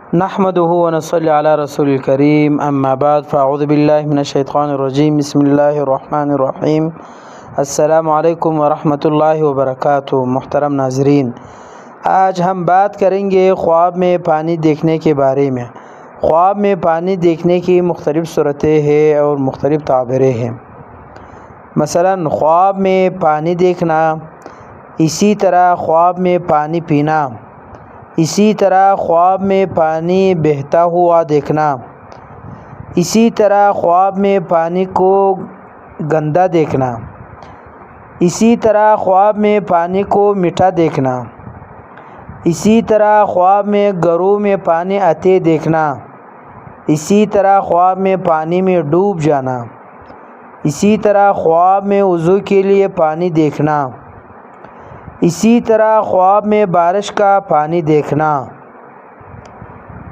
نحمده ونصلي على رسول الكريم اما بعد فاعوذ باللہ من الشیطان الرجیم بسم اللہ الرحمن الرحیم السلام علیکم ورحمۃ اللہ وبرکاتہ۔ محترم ناظرین، آج ہم بات کریں گے خواب میں پانی دیکھنے کے بارے میں۔ خواب میں پانی دیکھنے کی مختلف صورتیں ہیں اور مختلف تعبیریں ہیں۔ مثلا خواب میں پانی دیکھنا، اسی طرح خواب میں پانی پینا، اسی طرح خواب میں پانی بہتا ہوا دیکھنا، اسی طرح خواب میں پانی کو گندا دیکھنا، اسی طرح خواب میں پانی کو میٹھا دیکھنا، اسی طرح خواب میں گرو میں پانی آتے دیکھنا، اسی طرح خواب میں پانی میں ڈوب جانا، اسی طرح خواب میں وضو کے لیے پانی دیکھنا، اسی طرح خواب میں بارش کا پانی دیکھنا،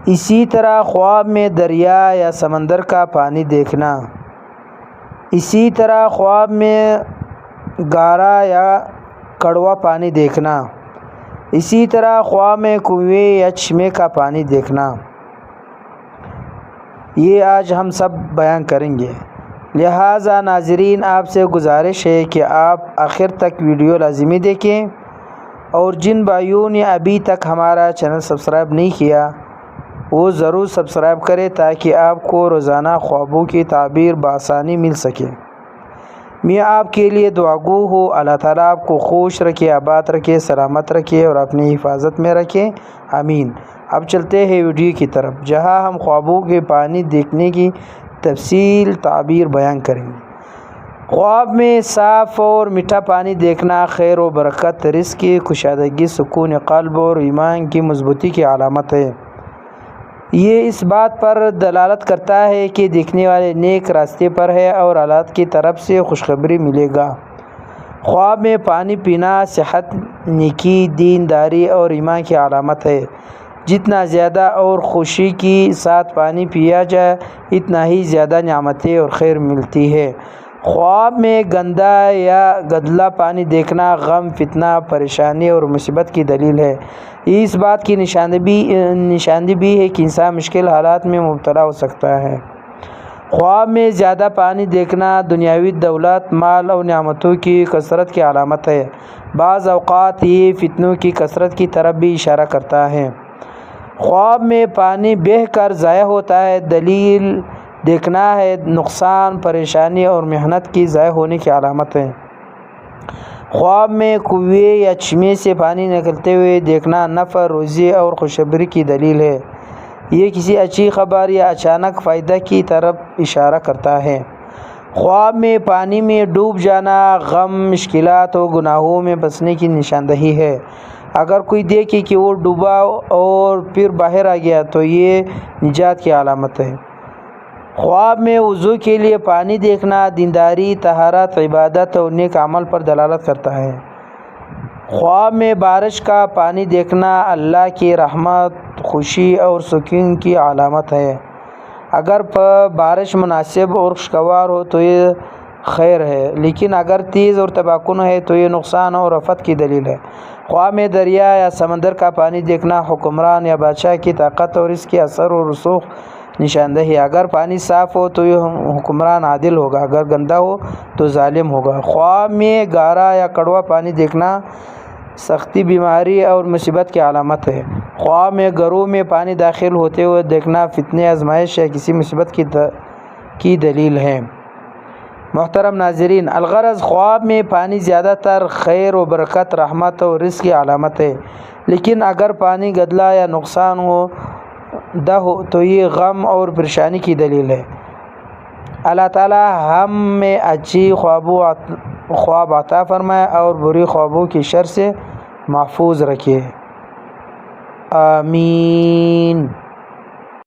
اسی طرح خواب میں دریا یا سمندر کا پانی دیکھنا، اسی طرح خواب میں گہرا یا کڑوا پانی دیکھنا، اسی طرح خواب میں کنویں یا چشمے کا پانی دیکھنا۔ یہ آج ہم سب بیان کریں گے، لہٰذا ناظرین آپ سے گزارش ہے کہ آپ آخر تک ویڈیو لازمی دیکھیں، اور جن بھائیوں نے ابھی تک ہمارا چینل سبسکرائب نہیں کیا وہ ضرور سبسکرائب کریں تاکہ آپ کو روزانہ خوابوں کی تعبیر بآسانی مل سکے۔ میں آپ کے لیے دعا گو ہوں، اللہ تعالیٰ آپ کو خوش رکھے، آباد رکھے، سلامت رکھے اور اپنی حفاظت میں رکھے، آمین۔ اب چلتے ہیں ویڈیو کی طرف، جہاں ہم خوابوں کے پانی دیکھنے کی تفصیل تعبیر بیان کریں گے۔ خواب میں صاف اور میٹھا پانی دیکھنا خیر و برکت، رزق کی کشادگی، سکون قلب اور ایمان کی مضبوطی کی علامت ہے۔ یہ اس بات پر دلالت کرتا ہے کہ دیکھنے والے نیک راستے پر ہے اور اللہ کی طرف سے خوشخبری ملے گا۔ خواب میں پانی پینا صحت، نیکی، دینداری اور ایمان کی علامت ہے۔ جتنا زیادہ اور خوشی کے ساتھ پانی پیا جائے اتنا ہی زیادہ نعمتیں اور خیر ملتی ہے۔ خواب میں گندا یا گدلا پانی دیکھنا غم، فتنہ، پریشانی اور مصیبت کی دلیل ہے۔ یہ اس بات کی نشاندہی بھی ہے کہ انسان مشکل حالات میں مبتلا ہو سکتا ہے۔ خواب میں زیادہ پانی دیکھنا دنیاوی دولت، مال اور نعمتوں کی کثرت کی علامت ہے۔ بعض اوقات یہ فتنوں کی کثرت کی طرف بھی اشارہ کرتا ہے۔ خواب میں پانی بہہ کر ضائع ہوتا ہے دلیل دیکھنا ہے نقصان، پریشانی اور محنت کی ضائع ہونے کی علامت ہے۔ خواب میں کنویں یا چشمے سے پانی نکلتے ہوئے دیکھنا نفع، روزی اور خوشخبری کی دلیل ہے۔ یہ کسی اچھی خبر یا اچانک فائدہ کی طرف اشارہ کرتا ہے۔ خواب میں پانی میں ڈوب جانا غم، مشکلات اور گناہوں میں پھنسنے کی نشاندہی ہے۔ اگر کوئی دیکھے کہ وہ ڈوبا اور پھر باہر آ گیا تو یہ نجات کی علامت ہے۔ خواب میں وضو کے لیے پانی دیکھنا دینداری، طہارت، عبادت اور نیک عمل پر دلالت کرتا ہے۔ خواب میں بارش کا پانی دیکھنا اللہ کی رحمت، خوشی اور سکون کی علامت ہے۔ اگر بارش مناسب اور خوشگوار ہو تو یہ خیر ہے، لیکن اگر تیز اور تباکن ہے تو یہ نقصان اور آفت کی دلیل ہے۔ خواب میں دریا یا سمندر کا پانی دیکھنا حکمران یا بادشاہ کی طاقت اور اس کے اثر و رسوخ نشاندہی ہے۔ اگر پانی صاف ہو تو یہ حکمران عادل ہوگا، اگر گندا ہو تو ظالم ہوگا۔ خواب میں گہرا یا کڑوا پانی دیکھنا سختی، بیماری اور مصیبت کی علامت ہے۔ خواب میں گرو میں پانی داخل ہوتے ہوئے دیکھنا فتنے، آزمائش یا کسی مصیبت کی دلیل ہے۔ محترم ناظرین، الغرض خواب میں پانی زیادہ تر خیر و برکت، رحمت اور رزق کی علامت ہے، لیکن اگر پانی گدلا یا نقصان دہ ہو تو یہ غم اور پریشانی کی دلیل ہے۔ اللہ تعالیٰ ہم میں اچھی خواب عطا فرمائے اور بری خوابوں کی شر سے محفوظ رکھے، آمین۔